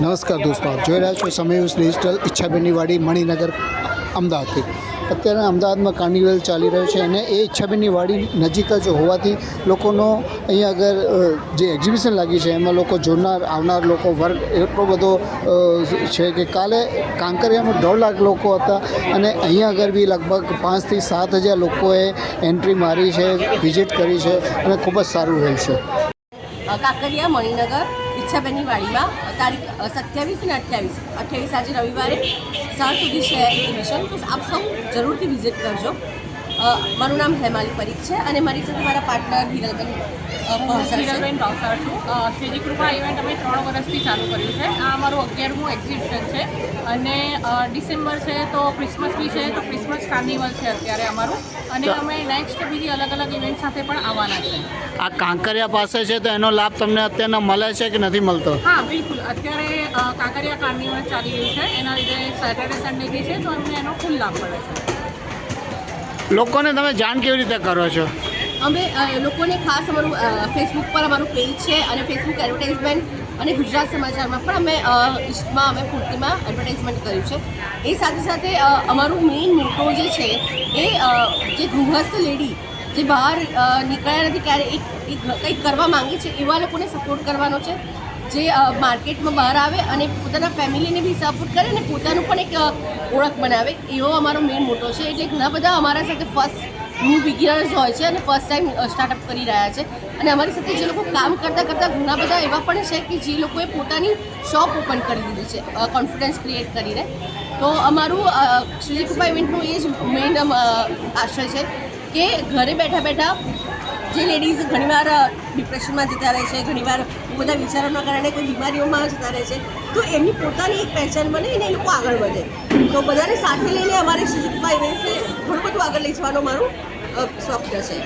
નમસ્કાર દોસ્તો, આપ જોઈ રહ્યા છો સમય ન્યૂઝ ડિજિટલ ઈચ્છાબેનની વાડી મણિનગર અમદાવાદથી. અત્યારે અમદાવાદમાં કાર્નિવલ ચાલી રહ્યો છે અને એ ઈચ્છાબેનની વાડી નજીક જ હોવાથી લોકોનો અહીંયા આગળ જે એક્ઝિબિશન લાગી છે એમાં લોકો જોનાર આવનાર લોકો વર્ગ એટલો બધો છે કે કાલે કાંકરિયામાં 1.5 લાખ લોકો હતા અને અહીંયા આગળ બી લગભગ 5 થી 7 હજાર લોકોએ એન્ટ્રી મારી છે, વિઝિટ કરી છે અને ખૂબ જ સારું રહ્યું છે. કાંકરિયા મણિનગર ઈચ્છાબેનની વાડીમાં તારીખ 27 અને 28 આજે રવિવારે 7 સુધી છે એક્ઝિબિશન. તો આપ સૌ જરૂરથી વિઝિટ કરજો. મારું નામ હેમાલી પરીખ છે અને મારી સાથે મારા પાર્ટનર હિરલબેન ભાવસાર છું. શ્રીજી કૃપા ઇવેન્ટ અમે 3 વર્ષથી ચાલુ કર્યું છે. આ અમારું 11મું એક્ઝિબિશન છે અને ડિસેમ્બર છે તો ક્રિસમસ બી છે, તો ક્રિસમસ કાર્નિવલ છે અત્યારે અમારું, અને અમે નેક્સ્ટ બીજી અલગ અલગ ઇવેન્ટ સાથે પણ આવવાના છે. આ કાંકરિયા પાસે છે તો એનો લાભ તમને અત્યારના મળે છે કે નથી મળતો? હા બિલકુલ, અત્યારે કાંકરિયા કાર્નિવલ ચાલી રહ્યું છે, એના લીધે સેટરડે સન્ડે બી છે તો અમને એનો ફૂલ લાભ મળે છે. લોકોને તમે જાણ કેવી રીતે કરો છો? અમે લોકોને ખાસ અમારું ફેસબુક પર અમારું પેજ છે અને ફેસબુક એડવર્ટાઇઝમેન્ટ અને ગુજરાત સમાચારમાં પણ અમે ઈસ્ટમાં અમે પૂર્તિમાં એડવર્ટાઇઝમેન્ટ કર્યું છે. એ સાથે સાથે અમારું મેઇન મોટો જે છે એ જે ગૃહસ્થ લેડી જે બહાર નીકળ્યા નથી, ક્યારે કંઈક કરવા માંગે છે એવા લોકોને સપોર્ટ કરવાનો છે, જે માર્કેટમાં બહાર આવે અને પોતાના ફેમિલીને બી સપોર્ટ કરે અને પોતાનું પણ એક ઓળખ બનાવે, એવો અમારો મેઇન મોટો છે. એટલે ઘણા બધા અમારા સાથે ફર્સ્ટ ન્યૂ બિગિનર્સ હોય છે અને ફર્સ્ટ ટાઈમ સ્ટાર્ટઅપ કરી રહ્યા છે, અને અમારી સાથે જે લોકો કામ કરતાં ઘણા બધા એવા પણ છે કે જે લોકોએ પોતાની શોપ ઓપન કરી દીધી છે કોન્ફિડન્સ ક્રિએટ કરીને. તો અમારું શ્રીજી કૃપા ઇવેન્ટનું એ જ મેઇન આશય છે કે ઘરે બેઠા બેઠા જે લેડીઝ ઘણીવાર ડિપ્રેશનમાં જતા રહે છે, ઘણીવાર બધા વિચારોના કારણે કોઈ બીમારીઓમાં જતા રહે છે, તો એમની પોતાની એક પહેચાન બને અને એ લોકો આગળ વધે. તો બધાને સાથે લઈને અમારે શ્રીજી કૃપા ઇવેન્ટ્સને ઘણું બધું આગળ લઈ જવાનો મારું સ્વપ્ન છે.